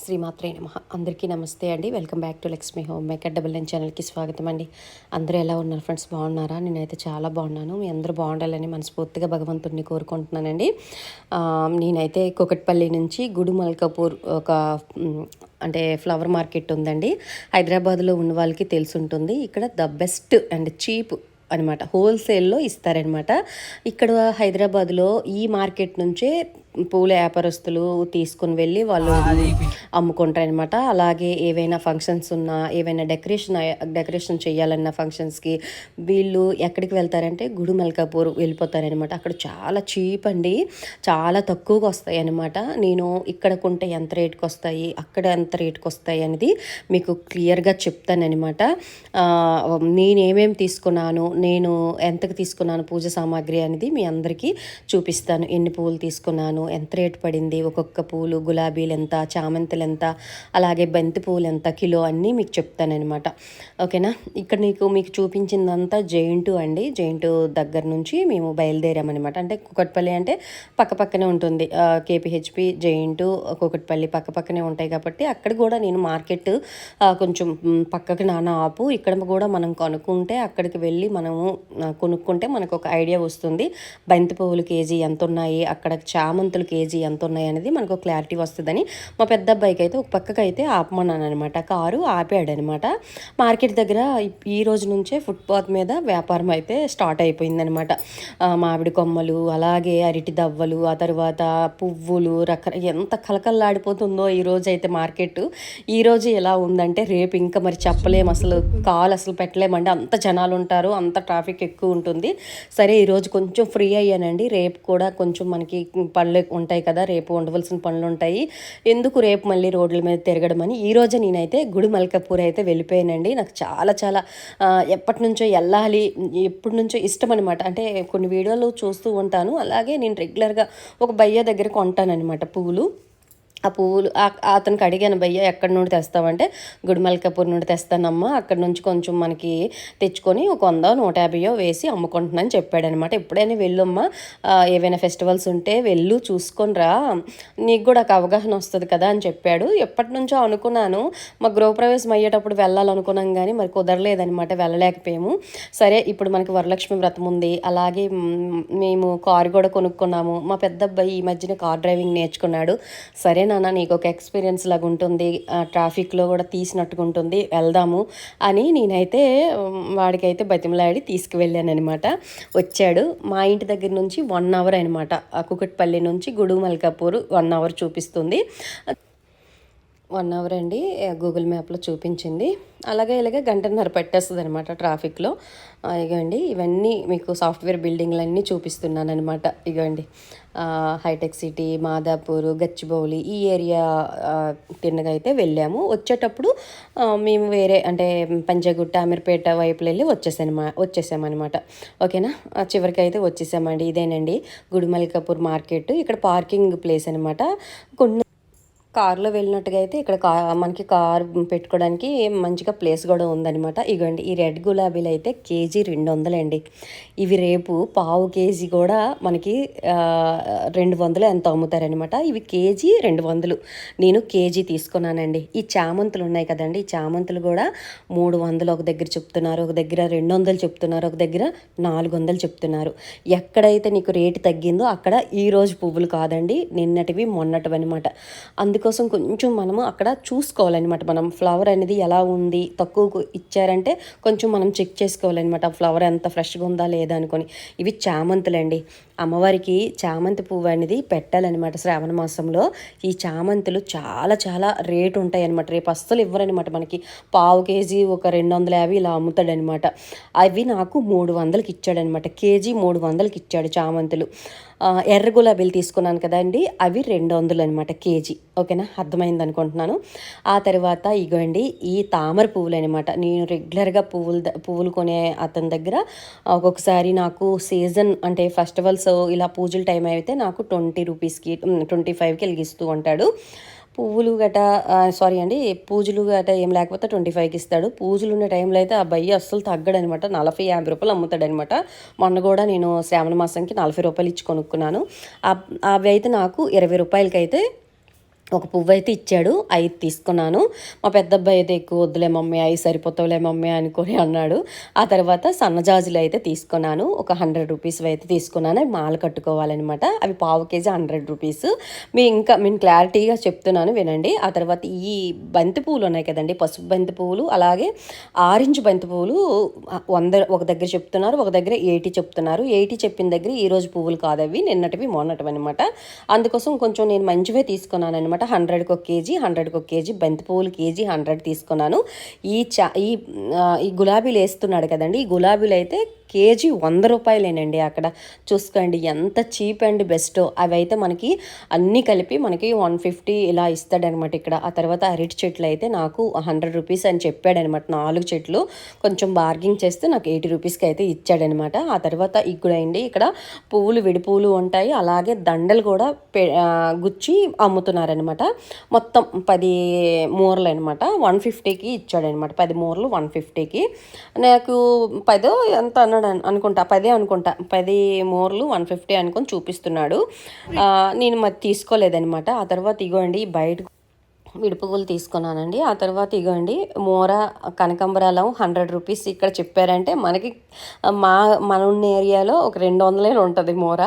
శ్రీమాత్రే నమః. అందరికీ నమస్తే అండి. Welcome back to Lakshmi home maker double nine ఛానల్కి స్వాగతం అండి. అందరూ ఎలా ఉన్నారు ఫ్రెండ్స్? బాగున్నారా? నేనైతే చాలా బాగున్నాను. మీ అందరూ బాగుండాలని మనస్ఫూర్తిగా భగవంతుడిని కోరుకుంటున్నానండి. నేనైతే కూకట్పల్లి నుంచి గుడుమల్కాపూర్ ఒక అంటే ఫ్లవర్ మార్కెట్ ఉందండి. హైదరాబాద్లో ఉన్న వాళ్ళకి తెలుసుంటుంది. ఇక్కడ ద బెస్ట్ అండ్ చీప్ అనమాట, హోల్సేల్లో ఇస్తారనమాట. ఇక్కడ హైదరాబాద్లో ఈ మార్కెట్ నుంచే పూల వ్యాపారస్తులు తీసుకుని వెళ్ళి వాళ్ళు అమ్ముకుంటారనమాట. అలాగే ఏవైనా ఫంక్షన్స్ ఉన్నా, ఏవైనా డెకరేషన్ చేయాలన్న ఫంక్షన్స్కి వీళ్ళు ఎక్కడికి వెళ్తారంటే గుడుమల్కాపూర్ వెళ్ళిపోతారనమాట. అక్కడ చాలా చీప్ అండి, చాలా తక్కువగా వస్తాయి అనమాట. నేను ఇక్కడ కొంటే ఎంత రేట్కి వస్తాయి, అక్కడ ఎంత రేట్కి వస్తాయి అనేది మీకు క్లియర్గా చెప్తానమాట. నేనేమేమి తీసుకున్నాను, నేను ఎంతకు తీసుకున్నాను పూజ సామాగ్రి అనేది మీ అందరికీ చూపిస్తాను. ఎన్ని పువ్వులు తీసుకున్నాను, ఎంత రేటు పడింది, ఒక్కొక్క పూలు, గులాబీలు ఎంత, చామంతులు ఎంత, అలాగే బంతి పువ్వులు ఎంత కిలో అన్నీ మీకు చెప్తానమాట. ఓకేనా? ఇక్కడ మీకు చూపించిందంతా జైంటు అండి. జైంటు దగ్గర నుంచి మేము బయలుదేరామన్నమాట. అంటే కూకట్పల్లి అంటే పక్కపక్కనే ఉంటుంది. కేపీహెచ్పి, జైంటు, కూకట్పల్లి పక్కపక్కనే ఉంటాయి కాబట్టి అక్కడ కూడా నేను మార్కెట్ కొంచెం పక్కకి నాన్న ఆపు, ఇక్కడ కూడా మనం కొనుక్కుంటే అక్కడికి వెళ్ళి మనము కొనుక్కుంటే మనకు ఒక ఐడియా వస్తుంది. బంతి పువ్వులు కేజీ ఎంత ఉన్నాయి, అక్కడ చామంతులు కేజీ ఎంత ఉన్నాయి అనేది మనకు క్లారిటీ వస్తుందని మా పెద్ద అబ్బాయికి అయితే ఒక పక్కకి అయితే ఆపమన్నాను అనమాట. కారు ఆపాడనమాట. మార్కెట్ దగ్గర ఈ రోజు నుంచే ఫుట్పాత్ మీద వ్యాపారం అయితే స్టార్ట్ అయిపోయిందనమాట. మామిడి కొమ్మలు, అలాగే అరటి దవ్వలు, ఆ తర్వాత పువ్వులు ఎంత కలకల్లాడిపోతుందో ఈరోజు అయితే మార్కెట్. ఈరోజు ఎలా ఉందంటే రేపు ఇంకా మరి చెప్పలేము, అసలు కాలు అసలు పెట్టలేమండి. అంత జనాలు ఉంటారు, అంత ట్రాఫిక్ ఎక్కువ ఉంటుంది. సరే ఈరోజు కొంచెం ఫ్రీ అయ్యానండి. రేపు కూడా కొంచెం మనకి పనులు ఉంటాయి కదా, రేపు ఉండవలసిన పనులు ఉంటాయి, ఎందుకు రేపు మళ్ళీ రోడ్ల మీద తిరగడం అని ఈరోజు నేనైతే గుడిమల్కాపూర్ అయితే వెళ్ళిపోయానండి. నాకు చాలా చాలా ఎప్పటి నుంచో వెళ్ళాలి, ఎప్పటి నుంచో ఇష్టం అనమాట. అంటే కొన్ని వీడియోలు చూస్తూ ఉంటాను, అలాగే నేను రెగ్యులర్గా ఒక భయ్య దగ్గర కొంటానమాట పువ్వులు. ఆ పువ్వులు అతనికి అడిగాను, భయ్య ఎక్కడి నుండి తెస్తావంటే గుడిమల్కాపూర్ నుండి తెస్తానమ్మా, అక్కడ నుంచి కొంచెం మనకి తెచ్చుకొని ఒక 100-150 వేసి అమ్ముకుంటున్నాను చెప్పాడనమాట. ఎప్పుడైనా వెళ్ళమ్మా, ఏవైనా ఫెస్టివల్స్ ఉంటే వెళ్ళు చూసుకొని రా, నీకు కూడా ఒక అవగాహన వస్తుంది కదా అని చెప్పాడు. ఎప్పటి నుంచో అనుకున్నాను, మా గృహప్రవేశం అయ్యేటప్పుడు వెళ్ళాలనుకున్నాం కానీ మరి కుదరలేదనమాట, వెళ్ళలేకపోయాము. సరే ఇప్పుడు మనకి వరలక్ష్మి వ్రతం ఉంది, అలాగే మేము కారు కూడా కొనుక్కున్నాము. మా పెద్ద అబ్బాయి ఈ మధ్యన కార్ డ్రైవింగ్ నేర్చుకున్నాడు. సరే నాన్న, నీకు ఒక ఎక్స్పీరియన్స్ లాగా ఉంటుంది, ట్రాఫిక్లో కూడా తీసినట్టుగా ఉంటుంది, వెళ్దాము అని నేనైతే వాడికైతే బతిమలాడి తీసుకువెళ్ళాను అనమాట. వచ్చాడు. మా ఇంటి దగ్గర నుంచి 1 అవర్ అనమాట, కూకట్పల్లి నుంచి గుడుమల్కాపూర్ 1 అవర్ చూపిస్తుంది. 1 అవర్ అండి గూగుల్ మ్యాప్లో చూపించింది. అలాగే ఇలాగే గంటన్నర పెట్టేస్తుంది అనమాట ట్రాఫిక్లో. ఇగోండి ఇవన్నీ మీకు సాఫ్ట్వేర్ బిల్డింగ్లన్నీ చూపిస్తున్నాను అనమాట. ఇగోండి హైటెక్ సిటీ, మాదాపూర్, గచ్చిబౌలి ఈ ఏరియా తిన్నగా అయితే వెళ్ళాము. వచ్చేటప్పుడు మేము వేరే అంటే పంజాగుట్ట, అమీర్పేట వైపులు వెళ్ళి వచ్చేసామన్నమాట. ఓకేనా? చివరికి అయితే వచ్చేసామండి. ఇదేనండి గుడిమల్కాపూర్ మార్కెట్. ఇక్కడ పార్కింగ్ ప్లేస్ అనమాట. కొన్ని కారులో వెళ్ళినట్టుగా అయితే ఇక్కడ మనకి కార్ పెట్టుకోవడానికి మంచిగా ప్లేస్ కూడా ఉందనమాట. ఇగోండి ఈ రెడ్ గులాబీలు అయితే కేజీ 200 అండి. ఇవి రేపు పావు కేజీ కూడా మనకి 200 ఎంత అమ్ముతారనమాట. ఇవి కేజీ 200, నేను కేజీ తీసుకున్నానండి. ఈ చామంతులు ఉన్నాయి కదండి, ఈ చామంతులు కూడా 300 ఒక దగ్గర చెప్తున్నారు, ఒక దగ్గర 200 చెప్తున్నారు, ఒక దగ్గర 400 చెప్తున్నారు. ఎక్కడైతే నీకు రేటు తగ్గిందో అక్కడ ఈరోజు పువ్వులు కాదండి, నిన్నటివి మొన్నటివి అనమాట. అందుకోసం కొంచెం మనము అక్కడ చూసుకోవాలన్నమాట. మనం ఫ్లవర్ అనేది ఎలా ఉంది, తక్కువ ఇచ్చారంటే కొంచెం మనం చెక్ చేసుకోవాలన్నమాట, ఆ ఫ్లవర్ ఎంత ఫ్రెష్గా ఉందా లేదా అనుకొని. ఇవి చామంతులండి. అమ్మవారికి చామంతి పువ్వు అనేది పెట్టాలన్నమాట శ్రావణ మాసంలో. ఈ చామంతులు చాలా చాలా రేటు ఉంటాయి అనమాట. రేపు అస్సలు ఇవ్వరనమాట మనకి. పావు కేజీ ఒక 250 ఇలా అమ్ముతాడనమాట. అవి నాకు 300కి ఇచ్చాడనమాట. కేజీ 300కి ఇచ్చాడు చామంతులు. ఎర్ర గులాబీలు తీసుకున్నాను కదండి, అవి 200 అనమాట కేజీ. ఓకేనా? అర్థమైంది అనుకుంటున్నాను. ఆ తర్వాత ఇగోండి ఈ తామర పువ్వులు అనమాట. నేను రెగ్యులర్గా పువ్వులు కొనే అతని దగ్గర ఒక్కొక్కసారి నాకు సీజన్ అంటే ఫెస్టివల్స్ ఇలా పూజల టైం అయితే నాకు 20 రూపీస్కి 25కి వెలిగిస్తూ ఉంటాడు. పువ్వులు గట సారీ అండి పూజలు గట ఏం లేకపోతే 25కి ఇస్తాడు. పూజలు ఉన్న టైంలో అయితే ఆ బయ్య అస్సలు తగ్గడనమాట, 40-50 రూపాయలు అమ్ముతాడనమాట. మొన్న కూడా నేను శ్రావణ మాసంకి 40 రూపాయలు ఇచ్చి కొనుక్కున్నాను. అవి అయితే నాకు 20 రూపాయలకి అయితే ఒక పువ్వు అయితే ఇచ్చాడు, 5 తీసుకున్నాను. మా పెద్ద అబ్బాయి అయితే ఎక్కువ వద్దులే మమ్మీ, 5 సరిపోతావులే మమ్మీ అనుకొని అన్నాడు. ఆ తర్వాత సన్నజాజులు అయితే తీసుకున్నాను, ఒక 100 రూపీస్ అయితే తీసుకున్నాను. అవి మాల కట్టుకోవాలన్నమాట. అవి పావు కేజీ 100 రూపీస్. నేను క్లారిటీగా చెప్తున్నాను వినండి. ఆ తర్వాత ఈ బంతి పువ్వులు ఉన్నాయి కదండి, పసుపు బంతి పువ్వులు, అలాగే ఆరెంజ్ బంతి పువ్వులు 100 ఒక దగ్గర చెప్తున్నారు, ఒక దగ్గర 80 చెప్తున్నారు. 80 చెప్పిన దగ్గర ఈరోజు పువ్వులు కాదు, అవి నిన్నటివి మొన్నటివి అనమాట. అందుకోసం కొంచెం నేను మంచివే తీసుకున్నాను అనమాట. 100కి ఒక కేజీ, 100కి ఒక కేజీ బంతి పువ్వులు కేజీ 100 తీసుకున్నాను. ఈ గులాబీలు వేస్తున్నాడు కదండి, ఈ గులాబీలు అయితే కేజీ 100 రూపాయలేనండి. అక్కడ చూసుకోండి ఎంత చీప్ అండ్ బెస్ట్. అవి అయితే మనకి అన్నీ కలిపి మనకి 150 ఇలా ఇస్తాడనమాట ఇక్కడ. ఆ తర్వాత అరటి చెట్లు అయితే నాకు 100 రూపీస్ అని చెప్పాడనమాట. 4 చెట్లు కొంచెం బార్గింగ్ చేస్తే నాకు 80 రూపీస్కి అయితే ఇచ్చాడనమాట. ఆ తర్వాత ఇక్కడండి ఇక్కడ పువ్వులు, విడి పువ్వులు ఉంటాయి, అలాగే దండలు కూడా గుచ్చి అమ్ముతున్నారనమాట. మొత్తం 10 మూరలు అనమాట, 150కి ఇచ్చాడనమాట. 10 మూరలు 150కి. నాకు 10 ఎంత అనుకుంటా, 10 అనుకుంటా, 10 మూరలు 150 అనుకొని చూపిస్తున్నాడు. నేను మరి తీసుకోలేదనమాట. ఆ తర్వాత ఇగోండి బయట విడిపువ్వులు తీసుకున్నానండి. ఆ తర్వాత ఇగోండి మోర కనకాంబరాలు 100 రూపీస్ ఇక్కడ చెప్పారంటే మనకి మన ఉన్న ఏరియాలో ఒక 200 ఉంటుంది మోర.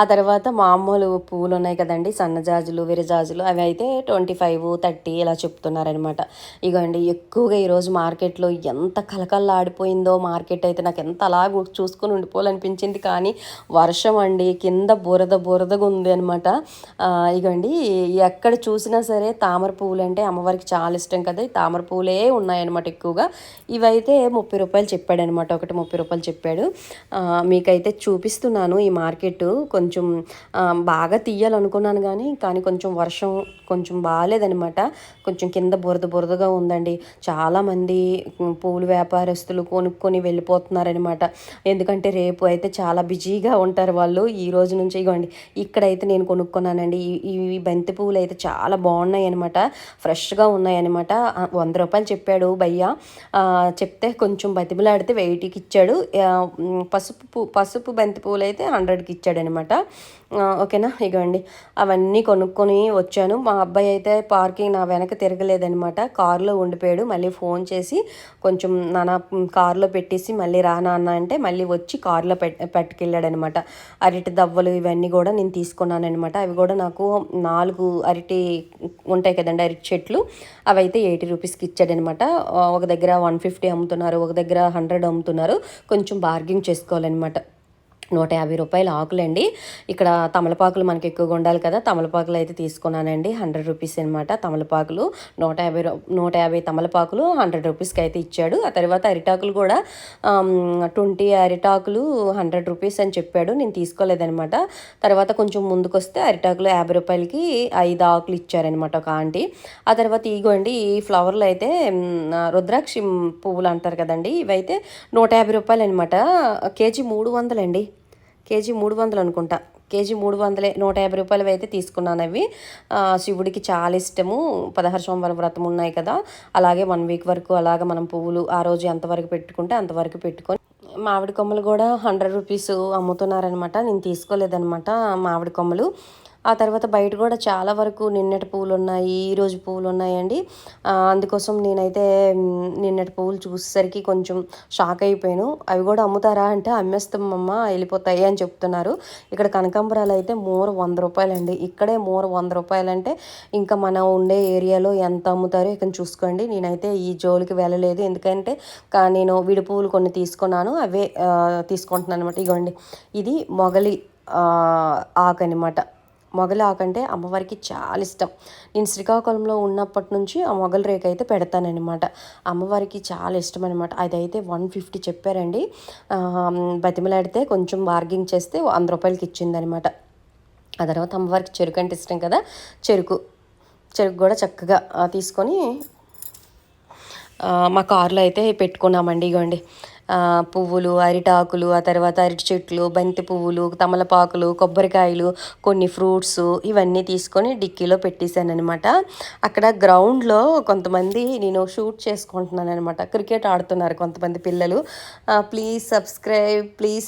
ఆ తర్వాత మామూలు పువ్వులు ఉన్నాయి కదండి, సన్నజాజులు, విరజాజులు, అవి అయితే 25, 30 ఇలా చెప్తున్నారనమాట. ఇగోండి ఎక్కువగా ఈరోజు మార్కెట్లో ఎంత కలకల్లాడిపోయిందో మార్కెట్ అయితే, నాకు ఎంత అలా చూసుకొని ఉండిపోవాలనిపించింది. కానీ వర్షం అండి, కింద బురదగా ఉంది అనమాట. ఇగోండి ఎక్కడ చూసినా సరే తామర పువ్వులు అంటే అమ్మవారికి చాలా ఇష్టం కదా, ఈ తామర పువ్వులే ఉన్నాయన్నమాట ఎక్కువగా. ఇవైతే 30 రూపాయలు చెప్పాడనమాట, ఒకటి 30 రూపాయలు చెప్పాడు. మీకైతే చూపిస్తున్నాను ఈ మార్కెట్. కొంచెం బాగా తీయాలనుకున్నాను కానీ కొంచెం వర్షం కొంచెం బాగాలేదనమాట. కొంచెం కింద బురదగా ఉందండి. చాలామంది పువ్వుల వ్యాపారస్తులు కొనుక్కొని వెళ్ళిపోతున్నారనమాట. ఎందుకంటే రేపు అయితే చాలా బిజీగా ఉంటారు వాళ్ళు. ఈ రోజు నుంచి ఇగోండి ఇక్కడైతే నేను కొనుక్కున్నానండి. ఈ బంతి పువ్వులు అయితే చాలా బాగున్నాయి అనమాట, ఫ్రెష్గా ఉన్నాయన్నమాట. 100 రూపాయలు చెప్పాడు భయ్య. చెప్తే కొంచెం బతిమలాడితే 80కి ఇచ్చాడు. పసుపు బంతి పువ్వులు అయితే 100కి ఇచ్చాడనమాట. ఓకేనా. ఇగోండి అవన్నీ కొనుక్కొని వచ్చాను. మా అబ్బాయి అయితే పార్కింగ్ నా వెనక తిరగలేదనమాట, కారులో ఉండిపోయాడు. మళ్ళీ ఫోన్ చేసి కొంచెం నాన్న కారులో పెట్టేసి మళ్ళీ రానా అన్న అంటే మళ్ళీ వచ్చి కారులో పట్టుకెళ్ళాడనమాట. అరటి దవ్వలు ఇవన్నీ కూడా నేను తీసుకున్నానమాట. అవి కూడా నాకు 4 అరటి ఉంటాయి కదండి, అరటి చెట్లు, అవి అయితే 80 రూపీస్కి ఇచ్చాడనమాట. ఒక దగ్గర 150 అమ్ముతున్నారు, ఒక దగ్గర 100 అమ్ముతున్నారు. కొంచెం బార్గింగ్ చేసుకోవాలన్నమాట. 150 రూపాయలు ఆకులండి. ఇక్కడ తమలపాకులు మనకి ఎక్కువగా ఉండాలి కదా, తమలపాకులు అయితే తీసుకున్నానండి. 100 రూపీస్ అనమాట తమలపాకులు. 150 తమలపాకులు 100 రూపీస్కి అయితే ఇచ్చాడు. ఆ తర్వాత అరిటాకులు కూడా 20 అరిటాకులు 100 రూపీస్ అని చెప్పాడు. నేను తీసుకోలేదనమాట. తర్వాత కొంచెం ముందుకు వస్తే అరిటాకులు 50 రూపాయలకి 5 ఆకులు ఇచ్చారనమాట ఒక ఆంటీ. ఆ తర్వాత ఇగోండి ఈ ఫ్లవర్లు అయితే రుద్రాక్షి పువ్వులు అంటారు కదండి, ఇవైతే 150 రూపాయలు అనమాట. కేజీ 300 అండి, కేజీ 300 అనుకుంటా, కేజీ 300, 150 రూపాయలు అయితే తీసుకున్నాను. అవి శివుడికి చాలా ఇష్టము. 16 సోమవారం వ్రతం ఉన్నాయి కదా, అలాగే 1 వీక్ వరకు అలాగ మనం పువ్వులు ఆ రోజు ఎంతవరకు పెట్టుకుంటే అంతవరకు పెట్టుకొని. మామిడి కొమ్మలు కూడా 100 రూపీస్ అమ్ముతున్నారనమాట. నేను తీసుకోలేదనమాట మామిడి కొమ్మలు. ఆ తర్వాత బయట కూడా చాలా వరకు నిన్నటి పువ్వులు ఉన్నాయి, ఈరోజు పువ్వులు ఉన్నాయండి. అందుకోసం నేనైతే నిన్నటి పువ్వులు చూసేసరికి కొంచెం షాక్ అయిపోయాను. అవి కూడా అమ్ముతారా అంటే అమ్మేస్తామమ్మ వెళ్ళిపోతాయి అని చెప్తున్నారు. ఇక్కడ కనకాంబరాలు అయితే మూర 100 రూపాయలండి. ఇక్కడే మూర 100 రూపాయలంటే ఇంకా మనం ఉండే ఏరియాలో ఎంత అమ్ముతారో ఇక్కడ చూసుకోండి. నేనైతే ఈ జోలికి వెళ్ళలేదు, ఎందుకంటే నేను విడి పువ్వులు కొన్ని తీసుకున్నాను, అవే తీసుకుంటున్నాను అనమాట. ఇగోండి ఇది మొగలి ఆకు అనమాట. మొగలి ఆకు అంటే అమ్మవారికి చాలా ఇష్టం. నేను శ్రీకాకుళంలో ఉన్నప్పటి నుంచి ఆ మొగలి రేకు అయితే పెడతానమాట. అమ్మవారికి చాలా ఇష్టం అనమాట. అదైతే 150 చెప్పారండి. బతిమలాడితే కొంచెం బార్గింగ్ చేస్తే 100 రూపాయలకి ఇచ్చిందనమాట. ఆ తర్వాత అమ్మవారికి చెరుకు అంటే ఇష్టం కదా, చెరుకు కూడా చక్కగా తీసుకొని మా కారులో అయితే పెట్టుకున్నామండి. ఇగోండి పువ్వులు, అరిటాకులు, ఆ తర్వాత అరటి చెట్లు, బంతి పువ్వులు, తమలపాకులు, కొబ్బరికాయలు, కొన్ని ఫ్రూట్స్ ఇవన్నీ తీసుకొని డిక్కీలో పెట్టేశానమాట. అక్కడ గ్రౌండ్లో కొంతమంది నేను షూట్ చేసుకుంటున్నాను అనమాట. క్రికెట్ ఆడుతున్నారు కొంతమంది పిల్లలు. ప్లీజ్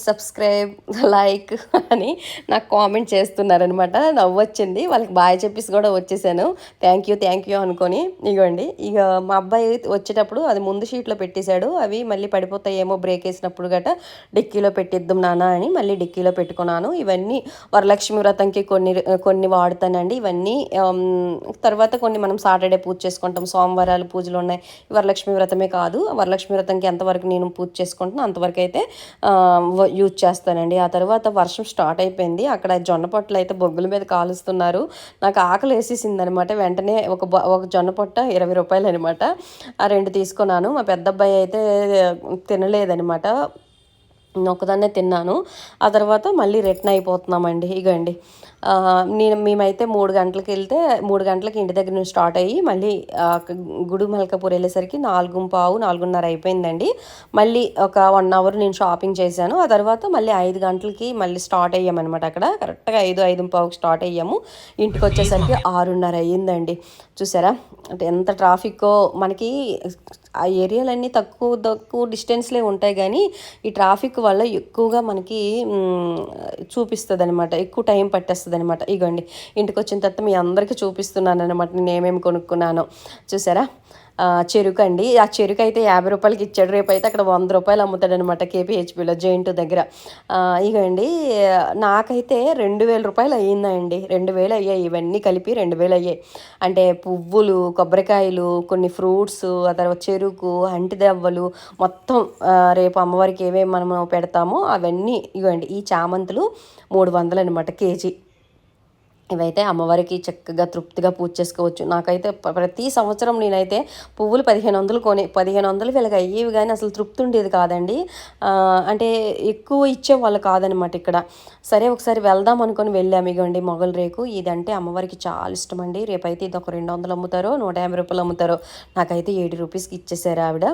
సబ్స్క్రైబ్ లైక్ అని నాకు కామెంట్ చేస్తున్నారనమాట. నవ్వొచ్చింది వాళ్ళకి. బాయ్ చెప్పేసి కూడా వచ్చేసాను. థ్యాంక్ యూ అనుకొని. ఇగోండి ఇక మా అబ్బాయి వచ్చేటప్పుడు అది ముందు షీట్లో పెట్టేశాడు. అవి మళ్ళీ పడిపోతాయేమో బ్రేక్ వేసినప్పుడు గట డిక్కీలో పెట్టిద్దాం నాన్న అని మళ్ళీ డిక్కీలో పెట్టుకున్నాను. ఇవన్నీ వరలక్ష్మి వ్రతంకి కొన్ని వాడుతానండి. ఇవన్నీ తర్వాత కొన్ని మనం సాటర్డే పూజ చేసుకుంటాం. సోమవారాలు పూజలు ఉన్నాయి. వరలక్ష్మి వ్రతమే కాదు, వరలక్ష్మి వ్రతంకి ఎంతవరకు నేను పూజ చేసుకుంటున్నాను అంతవరకు అయితే యూజ్ చేస్తానండి. ఆ తర్వాత వర్షం స్టార్ట్ అయిపోయింది. అక్కడ జొన్న పొట్టలు అయితే బొగ్గుల మీద కాలుస్తున్నారు. నాకు ఆకలి వేసేసింది అనమాట. వెంటనే ఒక జొన్న పొట్ట 20 రూపాయలు అనమాట. ఆ 2 తీసుకున్నాను. మా పెద్ద అబ్బాయి అయితే తినలేదనమాట. ఒక్కదాన్నే తిన్నాను. ఆ తర్వాత మళ్ళీ రిటర్న్ అయిపోతున్నామండి. ఇగండి మేమైతే 3 గంటలకు వెళ్తే 3 గంటలకి ఇంటి దగ్గర నుంచి స్టార్ట్ అయ్యి మళ్ళీ గుడి మల్కాపూర్ వెళ్ళేసరికి 4:15, 4:30 అయిపోయిందండి. మళ్ళీ ఒక 1 అవర్ నేను షాపింగ్ చేశాను. ఆ తర్వాత మళ్ళీ 5 గంటలకి మళ్ళీ స్టార్ట్ అయ్యామన్నమాట. అక్కడ కరెక్ట్గా 5:05 స్టార్ట్ అయ్యాము. ఇంటికి వచ్చేసరికి 6:30 అయ్యిందండి. చూసారా అంటే ఎంత ట్రాఫిక్కో. మనకి ఆ ఏరియాలన్నీ తక్కువ డిస్టెన్స్లే ఉంటాయి, కానీ ఈ ట్రాఫిక్ వల్ల ఎక్కువగా మనకి చూపిస్తుంది అనమాట. ఎక్కువ టైం పట్టేస్తుంది అనమాట. ఇగోండి ఇంటికి వచ్చిన తర్వాత మీ అందరికీ చూపిస్తున్నాను అనమాట నేను ఏమేమి కొనుక్కున్నానో. చూసారా చెరుకు అండి. ఆ చెరుకు అయితే 50 రూపాయలకి ఇచ్చాడు. రేపు అయితే అక్కడ 100 రూపాయలు అమ్ముతాడనమాట కేపీహెచ్బిలో జైంట్ దగ్గర. ఇగండి నాకైతే 2000 రూపాయలు అయ్యిందండి. 2000 అయ్యాయి. ఇవన్నీ కలిపి 2000 అయ్యాయి. అంటే పువ్వులు, కొబ్బరికాయలు, కొన్ని ఫ్రూట్స్, ఆ తర్వాత చెరుకు, అంటిదవ్వలు మొత్తం రేపు అమ్మవారికి ఏమేమి మనము పెడతామో అవన్నీ. ఇవ్వండి ఈ చామంతులు 300 అనమాట కేజీ. ఇవైతే అమ్మవారికి చక్కగా తృప్తిగా పూజ చేసుకోవచ్చు. నాకైతే ప్రతి సంవత్సరం నేనైతే పువ్వులు 1500 1500 వీళ్ళకి అయ్యేవి, కానీ అసలు తృప్తి ఉండేది కాదండి. అంటే ఎక్కువ ఇచ్చేవాళ్ళు కాదనమాట ఇక్కడ. సరే ఒకసారి వెళ్దాం అనుకొని వెళ్ళాము. ఇగోండి మొగల రేకు. ఇదంటే అమ్మవారికి చాలా ఇష్టం అండి. రేపైతే ఇది ఒక 200 అమ్ముతారో 150 రూపాయలు అమ్ముతారో. నాకైతే 80 రూపీస్కి ఇచ్చేసారు ఆవిడ.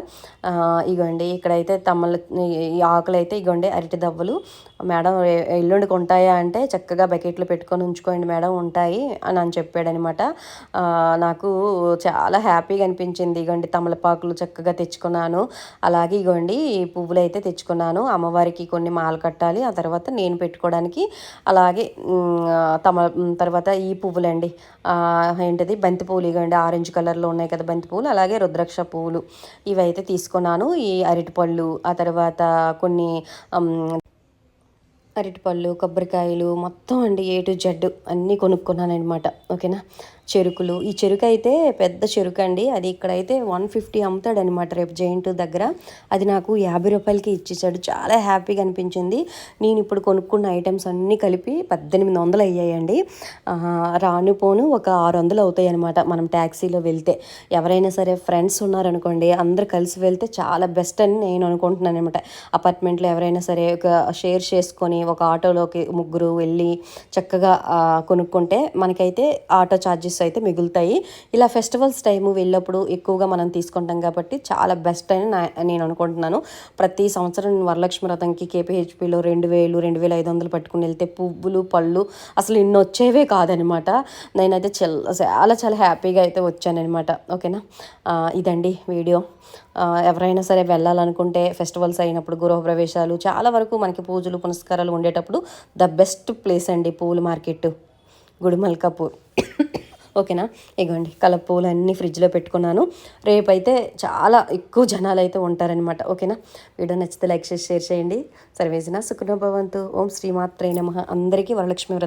ఇగోండి ఇక్కడైతే ఈ ఆకులు అయితే ఇగోండి అరటి దవ్వలు. మేడం ఎల్లుండికి ఉంటాయా అంటే చక్కగా బకెట్లో పెట్టుకొని ఉంచుకోండి మేడం ఉంటాయి అని చెప్పాడనమాట. నాకు చాలా హ్యాపీగా అనిపించింది. ఇగోండి తమలపాకులు చక్కగా తెచ్చుకున్నాను. అలాగే ఇగోండి పువ్వులు అయితే తెచ్చుకున్నాను. అమ్మవారికి కొన్ని మాల కట్టాలి, ఆ తర్వాత నేను పెట్టుకోవడానికి. అలాగే తర్వాత ఈ పువ్వులండి ఏంటిది బంతి పువ్వులు. ఇగోండి ఆరెంజ్ కలర్లో ఉన్నాయి కదా బంతి పువ్వులు. అలాగే రుద్రాక్ష పువ్వులు ఇవైతే తీసుకున్నాను. ఈ అరటిపళ్ళు, ఆ తర్వాత కొన్ని అరటిపళ్ళు, కొబ్బరికాయలు మొత్తం అండి A to Z అన్నీ కొనుక్కున్నాను అనమాట. ఓకేనా. చెరుకులు, ఈ చెరుకు అయితే పెద్ద చెరుకు అండి. అది ఇక్కడైతే 150 అమ్ముతాడనమాట రేపు జైంట్ దగ్గర. అది నాకు 50 రూపాయలకి ఇచ్చేసాడు. చాలా హ్యాపీగా అనిపించింది. నేను ఇప్పుడు కొనుక్కున్న ఐటమ్స్ అన్నీ కలిపి 1800 అయ్యాయండి. రాను పోను ఒక 600 అవుతాయి అనమాట మనం ట్యాక్సీలో వెళ్తే. ఎవరైనా సరే ఫ్రెండ్స్ ఉన్నారనుకోండి, అందరు కలిసి వెళ్తే చాలా బెస్ట్ అని నేను అనుకుంటున్నాను అనమాట. అపార్ట్మెంట్లో ఎవరైనా సరే ఒక షేర్ చేసుకొని ఒక ఆటోలోకి ముగ్గురు వెళ్ళి చక్కగా కొనుక్కుంటే మనకైతే ఆటో ఛార్జెస్ అయితే మిగులుతాయి. ఇలా ఫెస్టివల్స్ టైము వెళ్ళినప్పుడు ఎక్కువగా మనం తీసుకుంటాం కాబట్టి చాలా బెస్ట్ అని నేను అనుకుంటున్నాను. ప్రతి సంవత్సరం వరలక్ష్మి వ్రతంకి కేపీహెచ్బిలో 2000, 2500 పట్టుకుని వెళ్తే పువ్వులు, పళ్ళు అసలు ఇన్ని వచ్చేవే కాదనమాట. నేనైతే చాలా హ్యాపీగా అయితే వచ్చానమాట. ఓకేనా. ఇదండి వీడియో. ఎవరైనా సరే వెళ్ళాలనుకుంటే ఫెస్టివల్స్ అయినప్పుడు, గృహప్రవేశాలు, చాలా వరకు మనకి పూజలు పునస్కారాలు ఉండేటప్పుడు ద బెస్ట్ ప్లేస్ అండి పూల మార్కెట్ గుడి మల్కాపూర్. ఓకేనా. ఇగోండి కలర్ పూలు అన్నీ ఫ్రిడ్జ్లో పెట్టుకున్నాను. రేపైతే చాలా ఎక్కువ జనాలు అయితే ఉంటారనమాట. ఓకేనా. వీడియో నచ్చితే లైక్ చేసి షేర్ చేయండి. సర్వేజన సుఖనో భవంతు. ఓం శ్రీమాత్రే నమః. అందరికీ వరలక్ష్మి వ్రతం